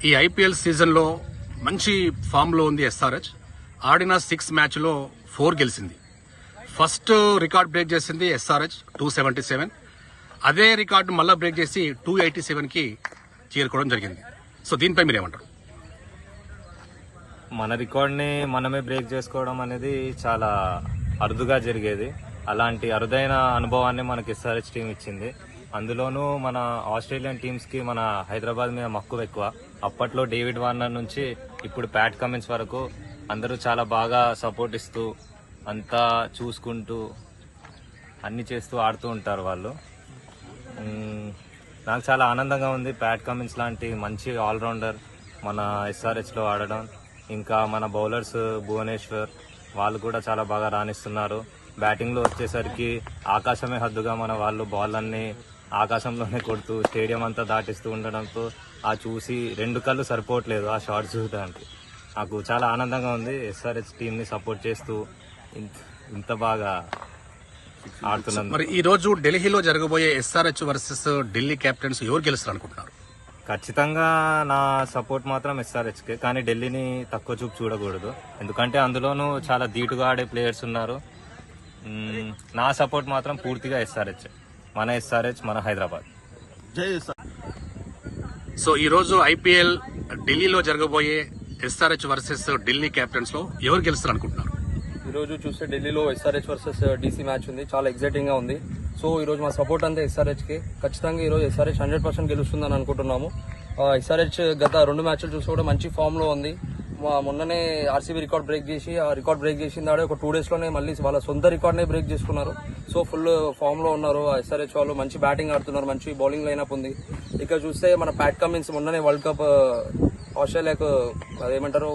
ఈ ఐపీఎల్ సీజన్లో మంచి ఫామ్లో ఉంది ఎస్ఆర్హెచ్. ఆడిన 6 మ్యాచ్లో 4 గెలిచింది. ఫస్ట్ రికార్డ్ బ్రేక్ చేసింది ఎస్ఆర్హెచ్ 277. అదే రికార్డు మళ్ళా బ్రేక్ చేసి 287కి చేరుకోవడం జరిగింది. సో దీనిపై మీరేమంటారు? మన రికార్డ్ని మనమే బ్రేక్ చేసుకోవడం అనేది చాలా అరుదుగా జరిగేది. అలాంటి అరుదైన అనుభవాన్ని మనకి ఎస్ఆర్హెచ్ టీం ఇచ్చింది. అందులోనూ మన ఆస్ట్రేలియన్ టీమ్స్కి మన హైదరాబాద్ మీద మక్కువ ఎక్కువ. అప్పట్లో డేవిడ్ వార్నర్ నుంచి ఇప్పుడు ప్యాట్ కమిన్స్ వరకు అందరూ చాలా బాగా సపోర్ట్ ఇస్తూ అంతా చూసుకుంటూ అన్ని చేస్తూ ఆడుతూ ఉంటారు వాళ్ళు. నాకు చాలా ఆనందంగా ఉంది ప్యాట్ కమిన్స్ లాంటి మంచి ఆల్రౌండర్ మన ఎస్ఆర్హెచ్లో ఆడడం. ఇంకా మన బౌలర్స్ భువనేశ్వర్ వాళ్ళు కూడా చాలా బాగా రాణిస్తున్నారు. బ్యాటింగ్లో వచ్చేసరికి ఆకాశమే హద్దుగా మన వాళ్ళు బాల్లన్నీ ఆకాశంలోనే కొడుతూ స్టేడియం అంతా దాటిస్తూ ఉండడంతో ఆ చూసి 2 కళ్ళు సరిపోవట్లేదు ఆ షాట్స్ చూడడానికి. నాకు చాలా ఆనందంగా ఉంది ఎస్ఆర్హెచ్ టీంని సపోర్ట్ చేస్తూ ఇంత బాగా ఆడుతున్నారు. మరి ఈ రోజు ఢిల్లీలో జరగబోయే ఎస్ఆర్హెచ్ వర్సెస్ ఢిల్లీ క్యాప్టెన్స్ ఎవరు గెలుస్తారు అనుకుంటున్నారు? ఖచ్చితంగా నా సపోర్ట్ మాత్రం ఎస్ఆర్హెచ్కే, కానీ ఢిల్లీని తక్కువ చూపు చూడకూడదు. ఎందుకంటే అందులోనూ చాలా ధీటుగా ఆడే ప్లేయర్స్ ఉన్నారు. నా సపోర్ట్ మాత్రం పూర్తిగా ఎస్ఆర్హెచ్. మన ఎస్ఆర్హెచ్, మన హైదరాబాద్. సో ఈ రోజు ఐపీఎల్ ఢిల్లీలో జరగబోయే ఎస్ఆర్హెచ్ వర్సెస్ ఢిల్లీ క్యాప్టెన్స్ లో ఎవరు గెలుస్తారు అనుకుంటున్నారు? ఈ రోజు చూస్తే ఢిల్లీలో ఎస్ఆర్హెచ్ వర్సెస్ డీసీ మ్యాచ్ ఉంది. చాలా ఎక్సైటింగ్ గా ఉంది. సో ఈ రోజు మా సపోర్ట్ అంతా ఎస్ఆర్హెచ్ కి. ఖచ్చితంగా ఈ రోజు ఎస్ఆర్హెచ్ 100% గెలుస్తుందని అనుకుంటున్నాము. ఎస్ఆర్హెచ్ గత 2 మ్యాచ్లు చూసి కూడా మంచి ఫామ్ లో ఉంది. మొన్ననే ఆర్సీబీ రికార్డ్ బ్రేక్ చేసి ఆ రికార్డ్ బ్రేక్ చేసిన ఒక 2 days లోనే మళ్ళీ వాళ్ళ సొంత రికార్డ్నే బ్రేక్ చేసుకున్నారు. సో ఫుల్ ఫామ్ లో ఉన్నారు ఎస్ఆర్హెచ్ వాళ్ళు. మంచి బ్యాటింగ్ ఆడుతున్నారు, మంచి బౌలింగ్ లైనప్ ఉంది. ఇక చూస్తే మన ప్యాట్ కమిన్స్ మొన్ననే వరల్డ్ కప్ ఆస్ట్రేలియాకు అదేమంటారు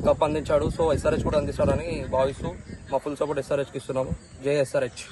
కప్ అందించాడు. సో ఎస్ఆర్హెచ్ కూడా అందిస్తాడని భావిస్తూ మా ఫుల్ సపోర్ట్ ఎస్ఆర్హెచ్కి ఇస్తున్నాము. జై ఎస్ఆర్హెచ్.